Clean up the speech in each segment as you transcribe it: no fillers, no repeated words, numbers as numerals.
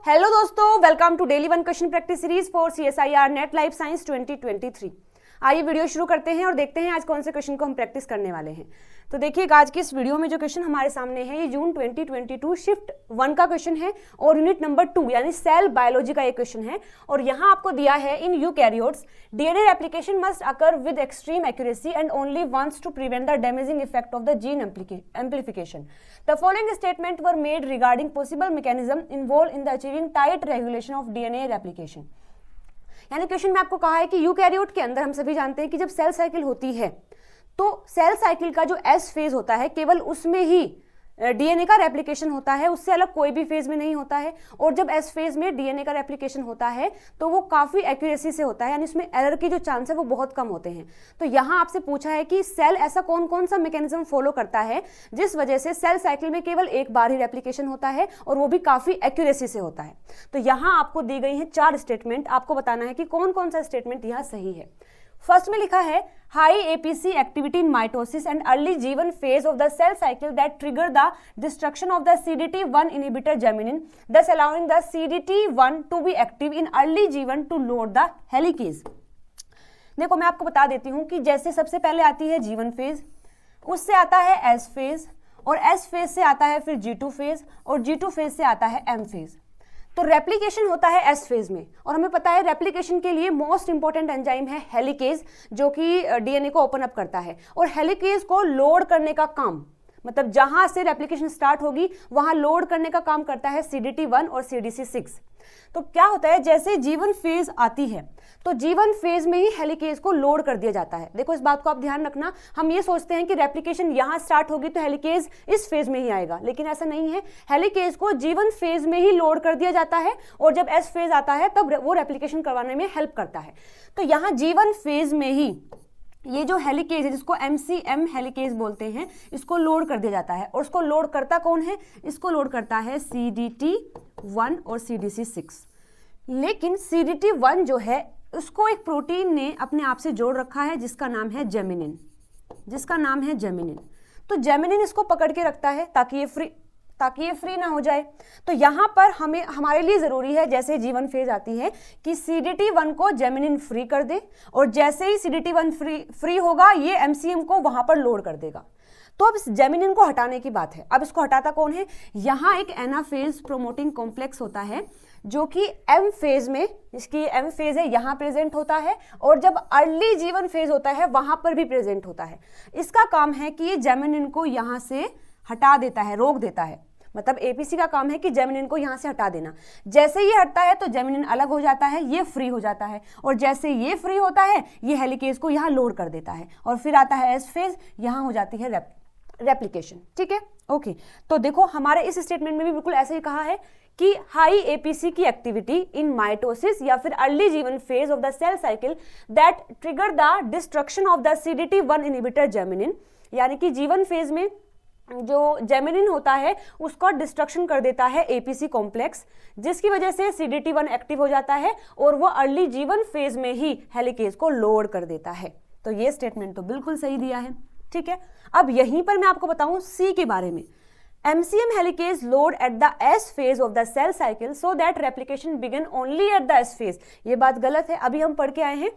Hello दोस्तों, welcome to daily one question practice series for CSIR net life science 2023। आइए video शुरू करते हैं और देखते हैं आज कौन से क्वेश्चन को हम प्रैक्टिस करने वाले हैं। तो देखिए आज की इस वीडियो में जो क्वेश्चन हमारे सामने है ये जून 2022 शिफ्ट 1 का क्वेश्चन है और यूनिट नंबर 2 यानी सेल बायोलॉजी का एक क्वेश्चन है। और यहाँ आपको दिया है in eukaryotes DNA replication must occur with extreme accuracy and only once to prevent the damaging effect of the gene amplification. The following statements were made regarding possible mechanism involved in the achieving tight regulation of DNA replication. यानी question में आपको कहा है कि eukaryote के अंदर हम सभी जानते हैं कि जब सेल साइकिल होती है तो सेल साइकिल का जो एस फेज होता है केवल उसमें ही डीएनए का रेप्लिकेशन होता है, उससे अलग कोई भी फेज में नहीं होता है। और जब एस फेज में डीएनए का रेप्लिकेशन होता है तो वो काफी एक्यूरेसी से होता है, यानी उसमें एरर की जो चांस है वो बहुत कम होते हैं। तो यहाँ आपसे पूछा है कि सेल ऐसा कौन कौन सा मैकेनिज्म फॉलो करता है जिस वजह से सेल साइकिल में केवल एक बार ही रेप्लिकेशन होता है और वो भी काफी एक्यूरेसी से होता है। तो यहाँ आपको दी गई है 4 स्टेटमेंट, आपको बताना है कि कौन कौन सा स्टेटमेंट यहाँ सही है। फर्स्ट में लिखा है high APC activity in mitosis and early G one phase of the cell cycle that trigger the destruction of the CDT1 inhibitor geminin thus allowing the CDT1 to be active in early जीवन to load the helicase. देखो मैं आपको बता देती हूं कि जैसे सबसे पहले आती है जीवन फेज, उससे आता है एस फेज और एस फेज से आता है फिर G2 फेज और G2 फेज से आता है M फेज। तो रेप्लिकेशन होता है एस फेज में और हमें पता है रेप्लिकेशन के लिए मोस्ट इंपॉर्टेंट एंजाइम है हेलिकेज जो कि डीएनए को ओपन अप करता है। और हेलिकेज को लोड करने का काम, मतलब जहां से रेप्लिकेशन स्टार्ट होगी वहां लोड करने का काम करता है CDT1 और CDC6। तो क्या होता है जैसे जीवन फेज आती है तो जीवन फेज में ही हेलिकेज को लोड कर दिया जाता है। देखो इस बात को आप ध्यान रखना, हम ये सोचते हैं कि रेप्लिकेशन यहां स्टार्ट होगी तो हेलिकेज इस फेज में ही आएगा, लेकिन ऐसा नहीं है। हेलिकेज को जीवन फेज में ही लोड कर दिया जाता है और जब एस फेज आता है तब वो रेप्लिकेशन करवाने में हेल्प करता है। तो यहाँ जीवन फेज में ही ये जो हेलिकेज है जिसको MCM हेलिकेज बोलते हैं इसको लोड कर दिया जाता है। और उसको लोड करता कौन है? इसको लोड करता है CDT1 और CDC6। लेकिन CDT1 जो है उसको एक प्रोटीन ने अपने आप से जोड़ रखा है जिसका नाम है जेमिनिन, तो जेमिनिन इसको पकड़ के रखता है ताकि ये फ्री ना हो जाए। तो यहाँ पर हमारे लिए ज़रूरी है जैसे जीवन फेज आती है कि CDT1 को जेमिनिन फ्री कर दे और जैसे ही CDT1 फ्री होगा ये MCM को वहाँ पर लोड कर देगा। तो अब इस जेमिनिन को हटाने की बात है। अब इसको हटाता कौन है? यहाँ एक एनाफेज प्रोमोटिंग कॉम्प्लेक्स होता है जो कि M फेज में, इसकी M फेज है यहाँ प्रेजेंट होता है और जब अर्ली जीवन फेज होता है वहाँ पर भी प्रेजेंट होता है। इसका काम है कि ये जेमिनिन को यहाँ से हटा देता है, रोक देता है। मतलब एपीसी का काम है कि जेमिनिन को यहाँ से हटा देना। जैसे ये हटता है तो जेमिनिन अलग हो जाता है, ये फ्री हो जाता है और जैसे ये फ्री होता है ये हेलिकेज को यहाँ लोड कर देता है और फिर आता है एस फेज, यहाँ हो जाती है रेप्लिकेशन। ठीक है, ओके। तो देखो हमारे इस स्टेटमेंट में भी बिल्कुल ऐसे ही कहा है कि हाई एपीसी की एक्टिविटी इन माइटोसिस या फिर early G one phase of the cell cycle that trigger the destruction of the CDT1 inhibitor geminin, यानी कि जीवन फेज में जो जेमिनिन होता है उसका डिस्ट्रक्शन कर देता है एपीसी कॉम्प्लेक्स, जिसकी वजह से CDT1 एक्टिव हो जाता है और वो अर्ली जीवन फेज में ही हेलिकेज को लोड कर देता है। तो ये स्टेटमेंट तो बिल्कुल सही दिया है। ठीक है, अब यहीं पर मैं आपको बताऊं सी के बारे में। MCM helicase load at the S phase of the cell cycle so that replication begin only at the S phase. ये बात गलत है, अभी हम पढ़ के आए हैं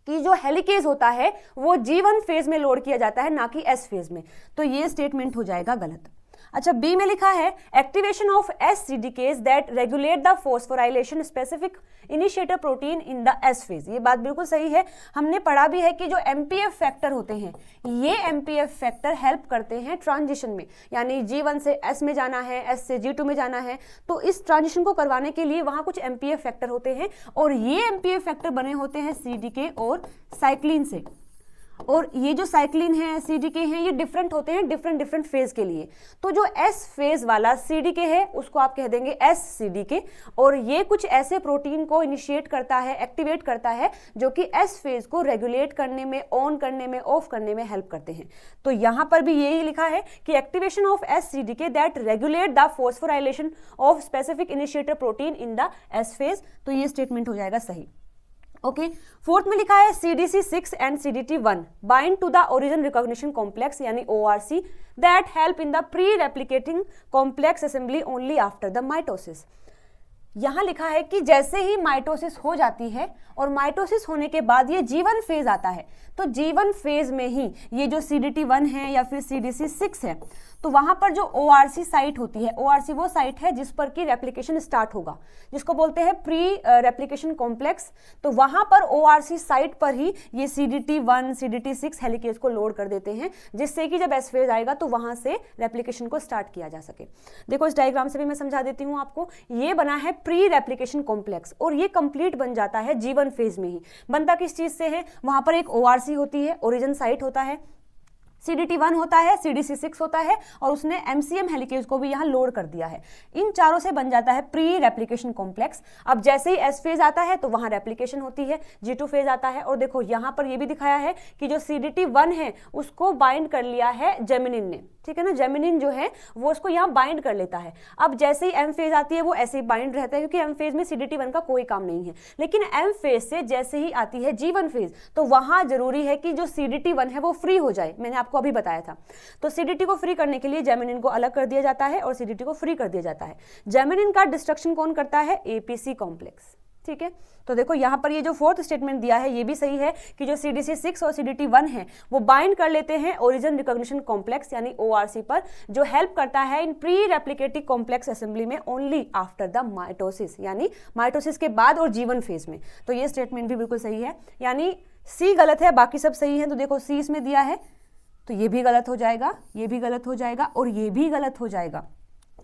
कि जो हेलिकेज होता है वो जीवन फेज में लोड किया जाता है ना कि एस फेज में। तो ये स्टेटमेंट हो जाएगा गलत। अच्छा, बी में लिखा है activation of SCDKs that regulate the phosphorylation specific initiator protein in the S phase. ये बात बिल्कुल सही है, हमने पढ़ा भी है कि जो MPF फैक्टर होते हैं ये MPF फैक्टर हेल्प करते हैं ट्रांजिशन में, यानी G1 से S में जाना है, S से G2 में जाना है, तो इस ट्रांजिशन को करवाने के लिए वहाँ कुछ MPF फैक्टर होते हैं और ये MPF फैक्टर बने होते हैं CDK और साइक्लिन से। और ये जो साइक्लिन है CDK है ये डिफरेंट होते हैं डिफरेंट फेज के लिए। तो जो एस फेज वाला CDK है उसको आप कह देंगे SCDK और ये कुछ ऐसे प्रोटीन को इनिशिएट करता है, एक्टिवेट करता है जो कि एस फेज को रेगुलेट करने में, ऑन करने में, ऑफ करने में हेल्प करते हैं। तो यहाँ पर भी यही लिखा है कि activation of SCDK that regulate the phosphorylation of specific initiator protein in the S phase. तो ये स्टेटमेंट हो जाएगा सही। ओके, फोर्थ में लिखा है CDC6 and CDT1 bind to the origin recognition complex यानी ORC that help in the pre replicating complex assembly only after the mitosis. यहाँ लिखा है कि जैसे ही माइटोसिस हो जाती है और माइटोसिस होने के बाद ये G1 फेज आता है, तो G1 फेज में ही ये जो CDT1 है या फिर CDC6 है, तो वहां पर जो ORC साइट होती है, ORC वो साइट है जिस पर की रेप्लिकेशन स्टार्ट होगा, जिसको बोलते हैं प्री रेप्लिकेशन कॉम्प्लेक्स। तो वहां पर ORC साइट पर ही ये CDT1 CDT6 हेलिकेज को लोड कर देते हैं, जिससे कि जब एस फेज आएगा तो वहां से रेप्लिकेशन को स्टार्ट किया जा सके। देखो इस डायग्राम से भी मैं समझा देती हूँ आपको। ये बना है प्री रेप्लिकेशन कॉम्प्लेक्स और ये कंप्लीट बन जाता है G1 फेज में ही। बनता किस चीज से है, वहां पर एक ORC होती है, ओरिजिन साइट होता है, CDT1 होता है, CDC6 होता है और उसने MCM हेलिकेज को भी यहाँ लोड कर दिया है। इन चारों से बन जाता है प्री रेप्लिकेशन कॉम्प्लेक्स। अब जैसे ही एस फेज आता है तो वहाँ रेप्लिकेशन होती है, G2 फेज आता है और देखो यहाँ पर ये भी दिखाया है कि जो CDT1 है उसको बाइंड कर लिया है जेमिनिन ने, ठीक है ना। जेमिनिन जो है वो उसको यहाँ बाइंड कर लेता है। अब जैसे ही एम फेज आती है वो ऐसे ही बाइंड रहता है, क्योंकि एम फेज में CDT1 का कोई काम नहीं है। लेकिन एम फेज से जैसे ही आती है G1 फेज, तो वहाँ जरूरी है कि जो CDT1 है वो फ्री हो जाए। मैंने आपको अभी बताया था। तो CDT को फ्री करने के लिए जेमिनिन को अलग कर दिया जाता है और CDT को फ्री कर दिया जाता है। जेमिनिन का डिस्ट्रक्शन कौन करता है, APC कॉम्प्लेक्स, ठीक है। तो देखो यहाँ पर ये जो फोर्थ स्टेटमेंट दिया है ये भी सही है कि जो CDC6 और CDT1 है वो बाइंड कर लेते हैं ओरिजिन रिकॉग्निशन कॉम्प्लेक्स यानी ORC पर, जो हेल्प करता है इन प्री रेप्लिकेटिव कॉम्प्लेक्स असेंबली में ओनली आफ्टर द माइटोसिस, यानी माइटोसिस के बाद और G1 फेज में। तो ये स्टेटमेंट भी बिल्कुल सही है, यानी सी गलत है, बाकी सब सही है। तो देखो सी इसमें दिया है तो ये भी गलत हो जाएगा, ये भी गलत हो जाएगा और ये भी गलत हो जाएगा।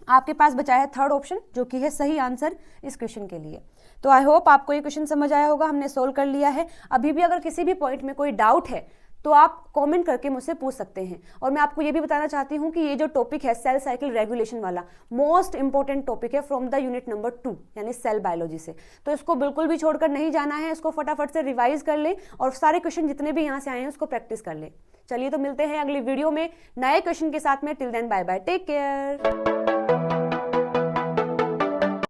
आपके पास बचा है थर्ड ऑप्शन जो कि है सही आंसर इस क्वेश्चन के लिए। तो आई होप आपको ये क्वेश्चन समझ आया होगा, हमने सोल्व कर लिया है। अभी भी अगर किसी भी पॉइंट में कोई डाउट है तो आप कमेंट करके मुझसे पूछ सकते हैं। और मैं आपको ये भी बताना चाहती हूँ कि ये जो टॉपिक है सेल साइकिल रेगुलेशन वाला, मोस्ट इंपॉर्टेंट टॉपिक है फ्रॉम द यूनिट नंबर 2 यानी सेल बायोलॉजी से। तो इसको बिल्कुल भी छोड़कर नहीं जाना है, इसको फटाफट से रिवाइज कर ले और सारे क्वेश्चन जितने भी यहाँ से आए हैं उसको प्रैक्टिस कर ले। चलिए तो मिलते हैं अगली वीडियो में नए क्वेश्चन के साथ में। Till then bye bye, take care.